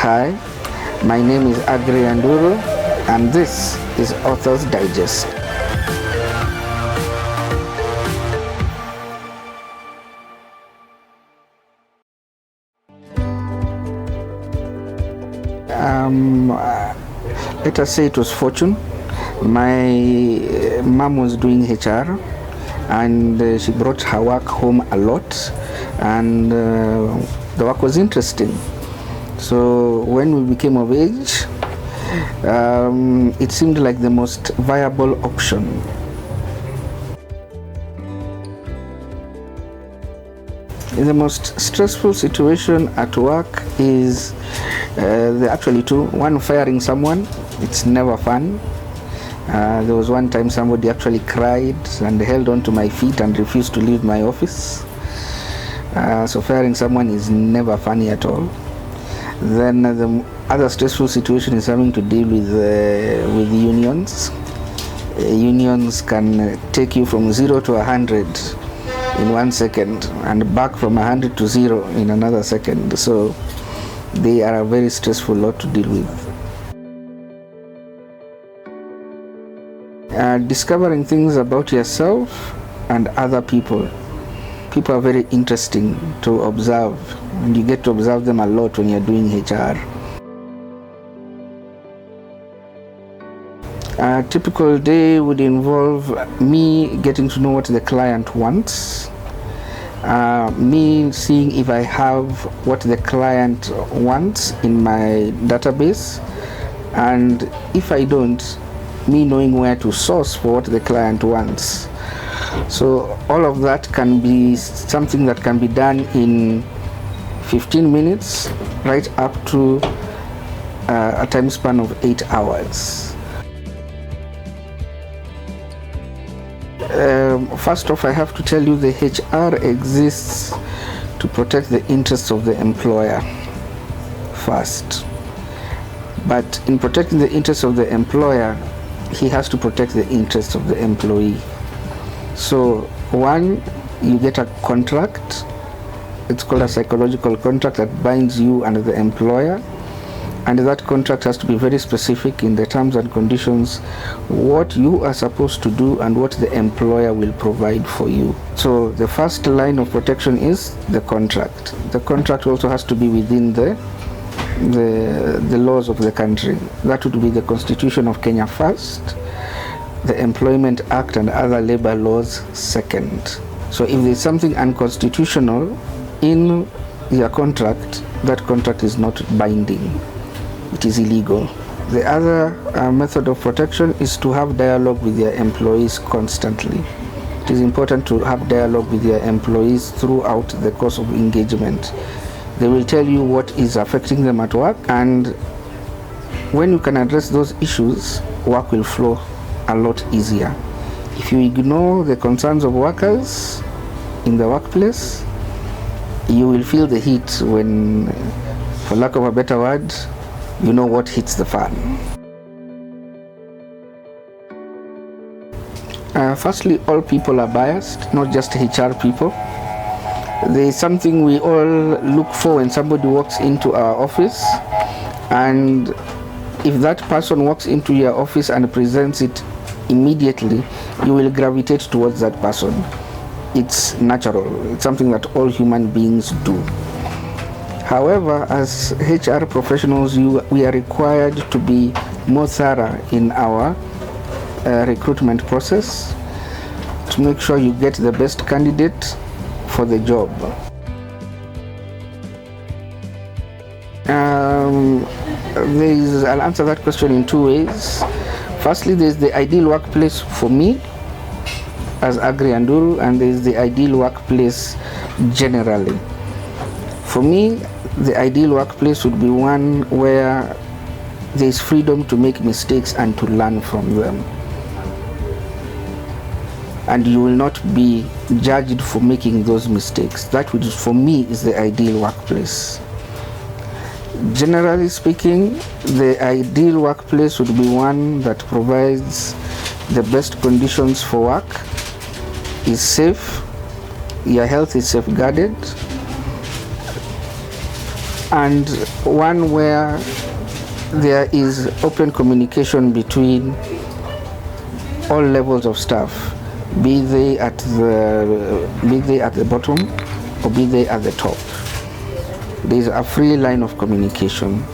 Hi, my name is Aggrey Anduuru, and this is Author's Digest. Let us say it was fortune. My mom was doing HR, and she brought her work home a lot, and the work was interesting. So when we became of age, it seemed like the most viable option. The most stressful situation at work is there are actually two. One, firing someone. It's never fun. There was one time somebody actually cried and held on to my feet and refused to leave my office. So firing someone is never funny at all. Then the other stressful situation is having to deal with unions. Unions can take you from 0 to 100 in 1 second and back from 100 to 0 in another second. So they are a very stressful lot to deal with. Discovering things about yourself and other people. People are very interesting to observe, and you get to observe them a lot when you're doing HR. A typical day would involve me getting to know what the client wants, me seeing if I have what the client wants in my database, and if I don't, me knowing where to source for what the client wants. So all of that can be something that can be done in 15 minutes right up to a time span of 8 hours. First off, I have to tell you the HR exists to protect the interests of the employer first. But in protecting the interests of the employer, he has to protect the interests of the employee. So one, you get a contract. It's called a psychological contract that binds you and the employer, and that contract has to be very specific in the terms and conditions, what you are supposed to do and what the employer will provide for you. So the first line of protection is the contract. The contract also has to be within the laws of the country. That would be the Constitution of Kenya first, the Employment Act and other labor laws second. So if there's something unconstitutional in your contract, that contract is not binding. It is illegal. The other method of protection is to have dialogue with your employees constantly. It is important to have dialogue with your employees throughout the course of engagement. They will tell you what is affecting them at work, and when you can address those issues, work will flow a lot easier. If you ignore the concerns of workers in the workplace, you will feel the heat when, for lack of a better word, you know what hits the fan. Firstly, all people are biased, not just HR people. There is something we all look for when somebody walks into our office, and if that person walks into your office and presents it immediately, you will gravitate towards that person. It's natural. It's something that all human beings do. However, as HR professionals, we are required to be more thorough in our recruitment process to make sure you get the best candidate for the job. I'll answer that question in two ways. Firstly, there's the ideal workplace for me as Aggrey Anduuru, and there's the ideal workplace generally. For me, the ideal workplace would be one where there's freedom to make mistakes and to learn from them, and you will not be judged for making those mistakes. That would, for me, is the ideal workplace. Generally speaking, the ideal workplace would be one that provides the best conditions for work, is safe, your health is safeguarded, and one where there is open communication between all levels of staff, be they at the bottom or be they at the top. There is a free line of communication.